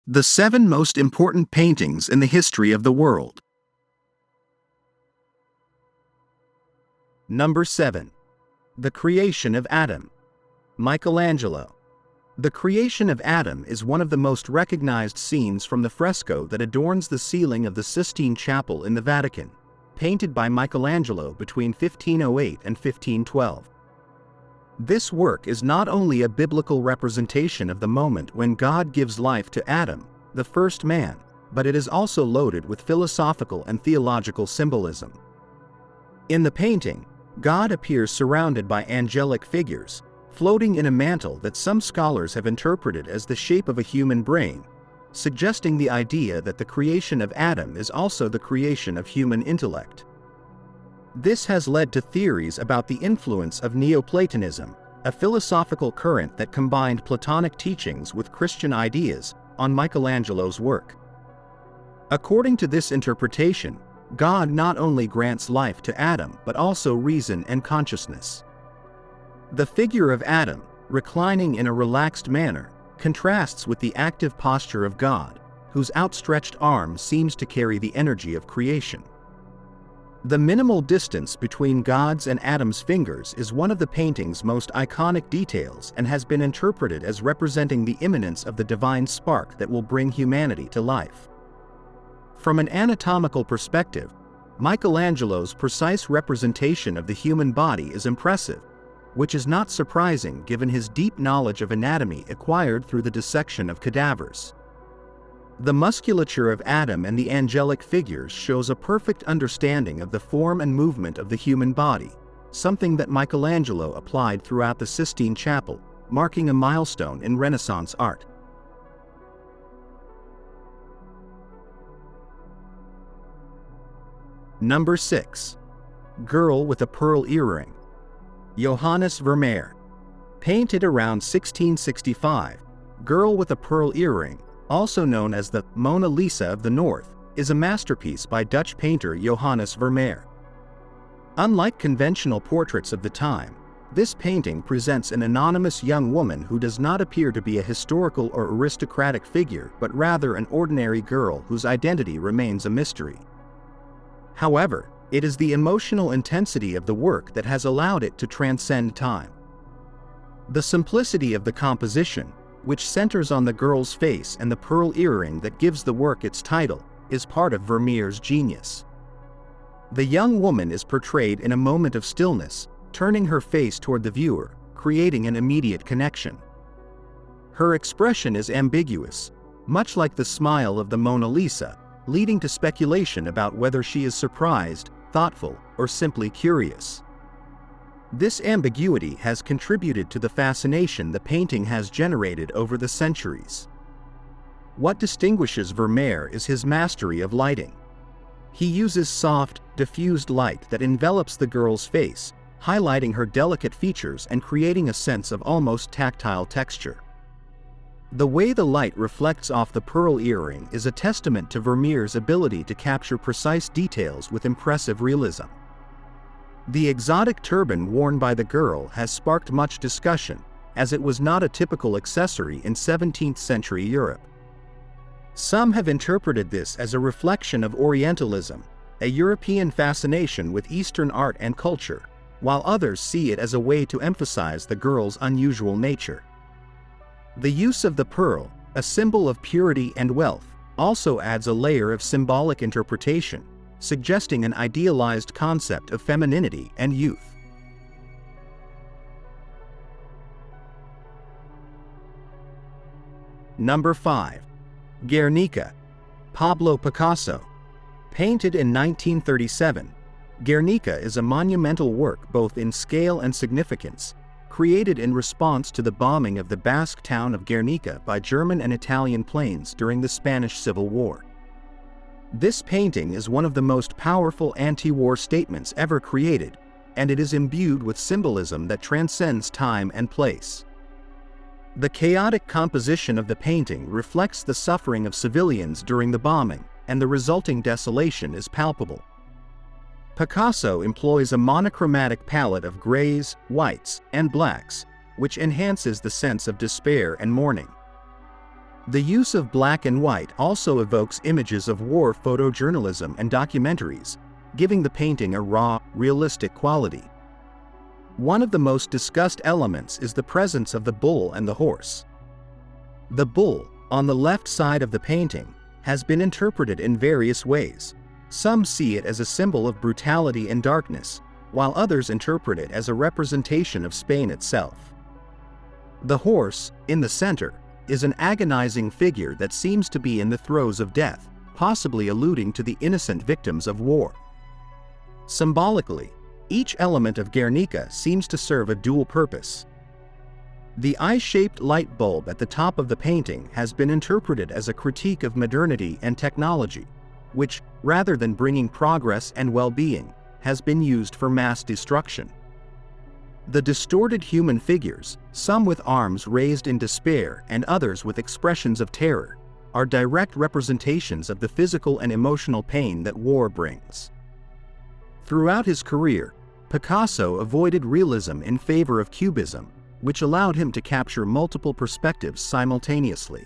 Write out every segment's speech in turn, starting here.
The 7 most important paintings in the history of the world. Number 7. The Creation of Adam. Michelangelo. The Creation of Adam is one of the most recognized scenes from the fresco that adorns the ceiling of the Sistine Chapel in the Vatican, painted by Michelangelo between 1508 and 1512. This work is not only a biblical representation of the moment when God gives life to Adam, the first man, but it is also loaded with philosophical and theological symbolism. In the painting, God appears surrounded by angelic figures, floating in a mantle that some scholars have interpreted as the shape of a human brain, suggesting the idea that the creation of Adam is also the creation of human intellect. This has led to theories about the influence of Neoplatonism, a philosophical current that combined Platonic teachings with Christian ideas, on Michelangelo's work. According to this interpretation, God not only grants life to Adam but also reason and consciousness. The figure of Adam, reclining in a relaxed manner, contrasts with the active posture of God, whose outstretched arm seems to carry the energy of creation. The minimal distance between God's and Adam's fingers is one of the painting's most iconic details and has been interpreted as representing the imminence of the divine spark that will bring humanity to life. From an anatomical perspective, Michelangelo's precise representation of the human body is impressive, which is not surprising given his deep knowledge of anatomy acquired through the dissection of cadavers. The musculature of Adam and the angelic figures shows a perfect understanding of the form and movement of the human body, something that Michelangelo applied throughout the Sistine Chapel, marking a milestone in Renaissance art. Number 6. Girl with a Pearl Earring. Johannes Vermeer. Painted around 1665, Girl with a Pearl Earring, also known as the Mona Lisa of the North, is a masterpiece by Dutch painter Johannes Vermeer. Unlike conventional portraits of the time, this painting presents an anonymous young woman who does not appear to be a historical or aristocratic figure but rather an ordinary girl whose identity remains a mystery. However, it is the emotional intensity of the work that has allowed it to transcend time. The simplicity of the composition, which centers on the girl's face and the pearl earring that gives the work its title, is part of Vermeer's genius. The young woman is portrayed in a moment of stillness, turning her face toward the viewer, creating an immediate connection. Her expression is ambiguous, much like the smile of the Mona Lisa, leading to speculation about whether she is surprised, thoughtful, or simply curious. This ambiguity has contributed to the fascination the painting has generated over the centuries. What distinguishes Vermeer is his mastery of lighting. He uses soft, diffused light that envelops the girl's face, highlighting her delicate features and creating a sense of almost tactile texture. The way the light reflects off the pearl earring is a testament to Vermeer's ability to capture precise details with impressive realism. The exotic turban worn by the girl has sparked much discussion, as it was not a typical accessory in 17th century Europe. Some have interpreted this as a reflection of Orientalism, a European fascination with Eastern art and culture, while others see it as a way to emphasize the girl's unusual nature. The use of the pearl, a symbol of purity and wealth, also adds a layer of symbolic interpretation, suggesting an idealized concept of femininity and youth. Number 5. Guernica. Pablo Picasso. Painted in 1937, Guernica is a monumental work both in scale and significance, created in response to the bombing of the Basque town of Guernica by German and Italian planes during the Spanish Civil War. This painting is one of the most powerful anti-war statements ever created, and it is imbued with symbolism that transcends time and place. The chaotic composition of the painting reflects the suffering of civilians during the bombing, and the resulting desolation is palpable. Picasso employs a monochromatic palette of grays, whites, and blacks, which enhances the sense of despair and mourning. The use of black and white also evokes images of war photojournalism and documentaries, giving the painting a raw, realistic quality. One of the most discussed elements is the presence of the bull and the horse. The bull, on the left side of the painting, has been interpreted in various ways. Some see it as a symbol of brutality and darkness, while others interpret it as a representation of Spain itself. The horse, in the center, is an agonizing figure that seems to be in the throes of death, possibly alluding to the innocent victims of war. Symbolically, each element of Guernica seems to serve a dual purpose. The eye-shaped light bulb at the top of the painting has been interpreted as a critique of modernity and technology, which, rather than bringing progress and well-being, has been used for mass destruction. The distorted human figures, some with arms raised in despair and others with expressions of terror, are direct representations of the physical and emotional pain that war brings. Throughout his career, Picasso avoided realism in favor of cubism, which allowed him to capture multiple perspectives simultaneously.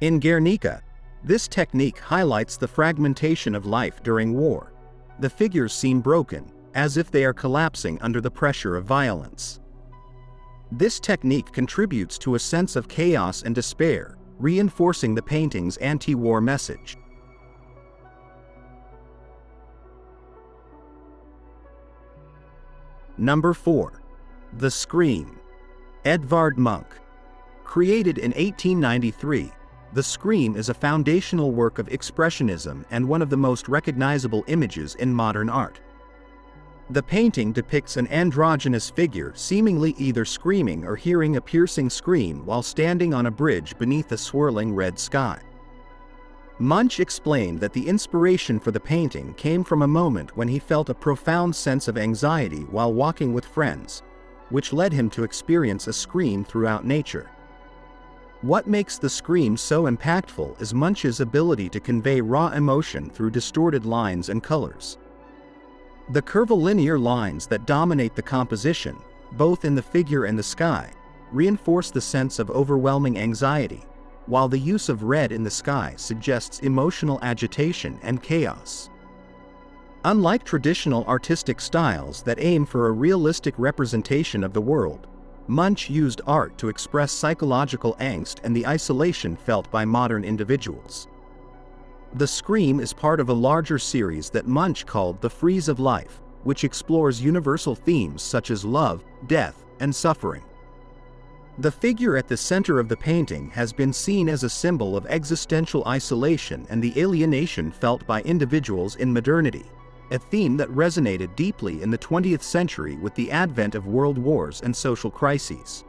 In Guernica, this technique highlights the fragmentation of life during war. The figures seem broken, as if they are collapsing under the pressure of violence. This technique contributes to a sense of chaos and despair, reinforcing the painting's anti-war message. Number 4. The Scream. Edvard Munch. Created in 1893, The Scream is a foundational work of expressionism and one of the most recognizable images in modern art. The painting depicts an androgynous figure seemingly either screaming or hearing a piercing scream while standing on a bridge beneath a swirling red sky. Munch explained that the inspiration for the painting came from a moment when he felt a profound sense of anxiety while walking with friends, which led him to experience a scream throughout nature. What makes the scream so impactful is Munch's ability to convey raw emotion through distorted lines and colors. The curvilinear lines that dominate the composition, both in the figure and the sky, reinforce the sense of overwhelming anxiety, while the use of red in the sky suggests emotional agitation and chaos. Unlike traditional artistic styles that aim for a realistic representation of the world, Munch used art to express psychological angst and the isolation felt by modern individuals. The Scream is part of a larger series that Munch called The Frieze of Life, which explores universal themes such as love, death, and suffering. The figure at the center of the painting has been seen as a symbol of existential isolation and the alienation felt by individuals in modernity, a theme that resonated deeply in the 20th century with the advent of world wars and social crises.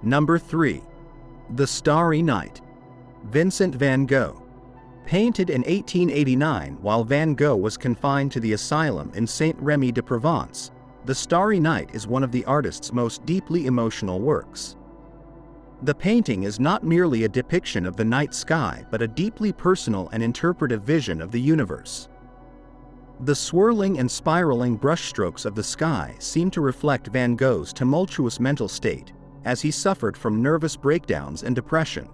Number 3. The Starry Night. Vincent van Gogh. Painted in 1889 while Van Gogh was confined to the asylum in Saint-Rémy-de-Provence, The Starry Night is one of the artist's most deeply emotional works. The painting is not merely a depiction of the night sky but a deeply personal and interpretive vision of the universe. The swirling and spiraling brushstrokes of the sky seem to reflect Van Gogh's tumultuous mental state, as he suffered from nervous breakdowns and depression.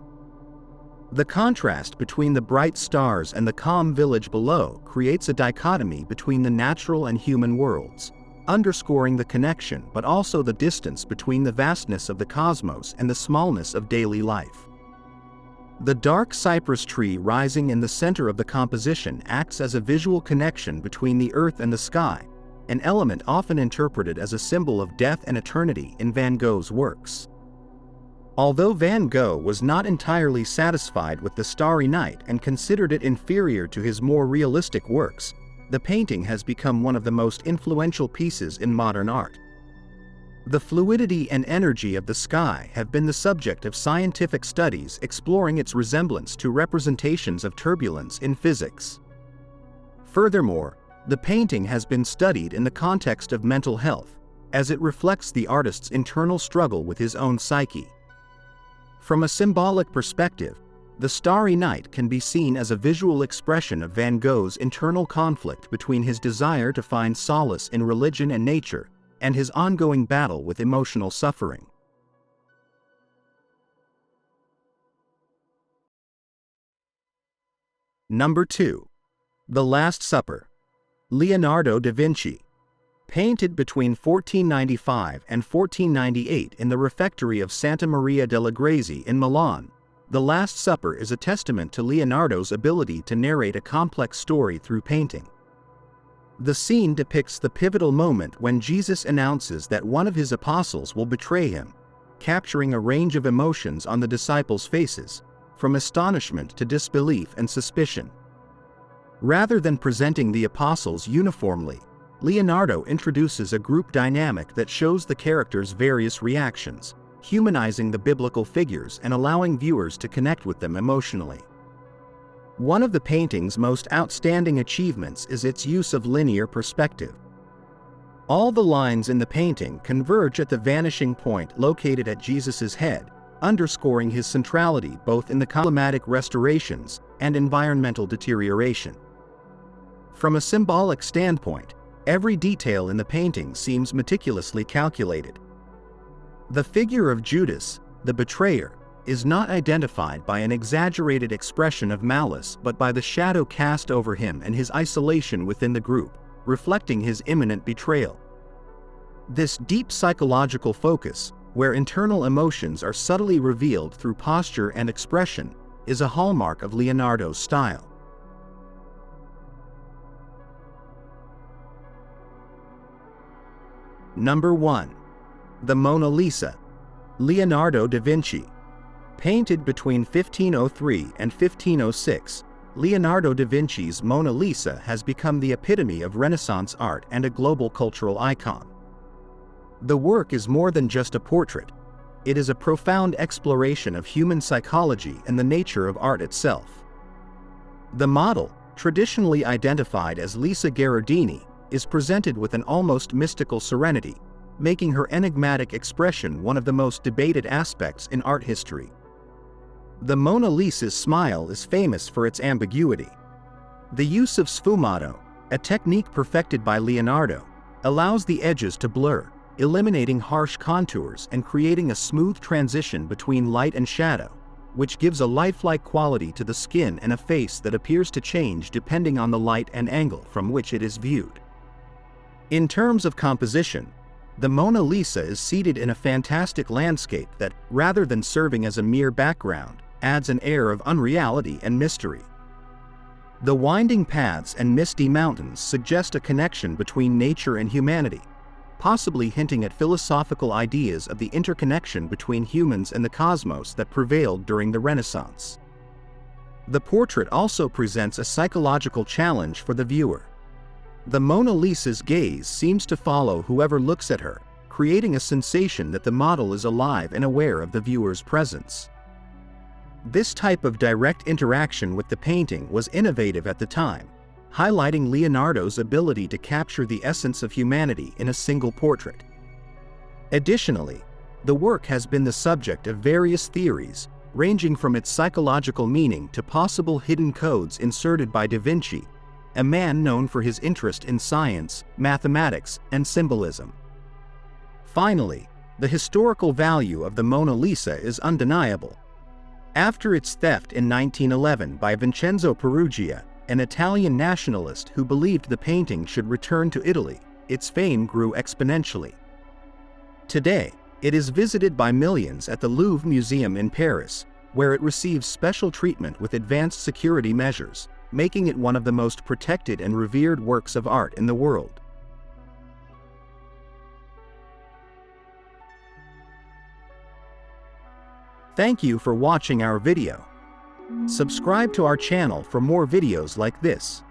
The contrast between the bright stars and the calm village below creates a dichotomy between the natural and human worlds, underscoring the connection but also the distance between the vastness of the cosmos and the smallness of daily life. The dark cypress tree rising in the center of the composition acts as a visual connection between the earth and the sky, an element often interpreted as a symbol of death and eternity in Van Gogh's works. Although Van Gogh was not entirely satisfied with The Starry Night and considered it inferior to his more realistic works, the painting has become one of the most influential pieces in modern art. The fluidity and energy of the sky have been the subject of scientific studies exploring its resemblance to representations of turbulence in physics. Furthermore, the painting has been studied in the context of mental health, as it reflects the artist's internal struggle with his own psyche. From a symbolic perspective, The Starry Night can be seen as a visual expression of Van Gogh's internal conflict between his desire to find solace in religion and nature, and his ongoing battle with emotional suffering. Number 2. The Last Supper. Leonardo da Vinci. Painted between 1495 and 1498 in the refectory of Santa Maria delle Grazie in Milan, The Last Supper is a testament to Leonardo's ability to narrate a complex story through painting. The scene depicts the pivotal moment when Jesus announces that one of his apostles will betray him, capturing a range of emotions on the disciples' faces, from astonishment to disbelief and suspicion. Rather than presenting the apostles uniformly, Leonardo introduces a group dynamic that shows the characters' various reactions, humanizing the biblical figures and allowing viewers to connect with them emotionally. One of the painting's most outstanding achievements is its use of linear perspective. All the lines in the painting converge at the vanishing point located at Jesus' head, underscoring his centrality both in the climatic restorations and environmental deterioration. From a symbolic standpoint, every detail in the painting seems meticulously calculated. The figure of Judas, the betrayer, is not identified by an exaggerated expression of malice but by the shadow cast over him and his isolation within the group, reflecting his imminent betrayal. This deep psychological focus, where internal emotions are subtly revealed through posture and expression, is a hallmark of Leonardo's style. Number 1. The Mona Lisa. Leonardo da Vinci. Painted between 1503 and 1506, Leonardo da Vinci's Mona Lisa has become the epitome of Renaissance art and a global cultural icon. The work is more than just a portrait. It is a profound exploration of human psychology and the nature of art itself. The model, traditionally identified as Lisa Gherardini, is presented with an almost mystical serenity, making her enigmatic expression one of the most debated aspects in art history. The Mona Lisa's smile is famous for its ambiguity. The use of sfumato, a technique perfected by Leonardo, allows the edges to blur, eliminating harsh contours and creating a smooth transition between light and shadow, which gives a lifelike quality to the skin and a face that appears to change depending on the light and angle from which it is viewed. In terms of composition, the Mona Lisa is seated in a fantastic landscape that, rather than serving as a mere background, adds an air of unreality and mystery. The winding paths and misty mountains suggest a connection between nature and humanity, possibly hinting at philosophical ideas of the interconnection between humans and the cosmos that prevailed during the Renaissance. The portrait also presents a psychological challenge for the viewer. The Mona Lisa's gaze seems to follow whoever looks at her, creating a sensation that the model is alive and aware of the viewer's presence. This type of direct interaction with the painting was innovative at the time, highlighting Leonardo's ability to capture the essence of humanity in a single portrait. Additionally, the work has been the subject of various theories, ranging from its psychological meaning to possible hidden codes inserted by Da Vinci, a man known for his interest in science, mathematics, and symbolism. Finally, the historical value of the Mona Lisa is undeniable. After its theft in 1911 by Vincenzo Peruggia, an Italian nationalist who believed the painting should return to Italy, its fame grew exponentially. Today, it is visited by millions at the Louvre Museum in Paris, where it receives special treatment with advanced security measures, making it one of the most protected and revered works of art in the world. Thank you for watching our video. Subscribe to our channel for more videos like this.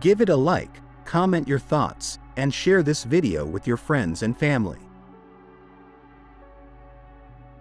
Give it a like, comment your thoughts, and share this video with your friends and family.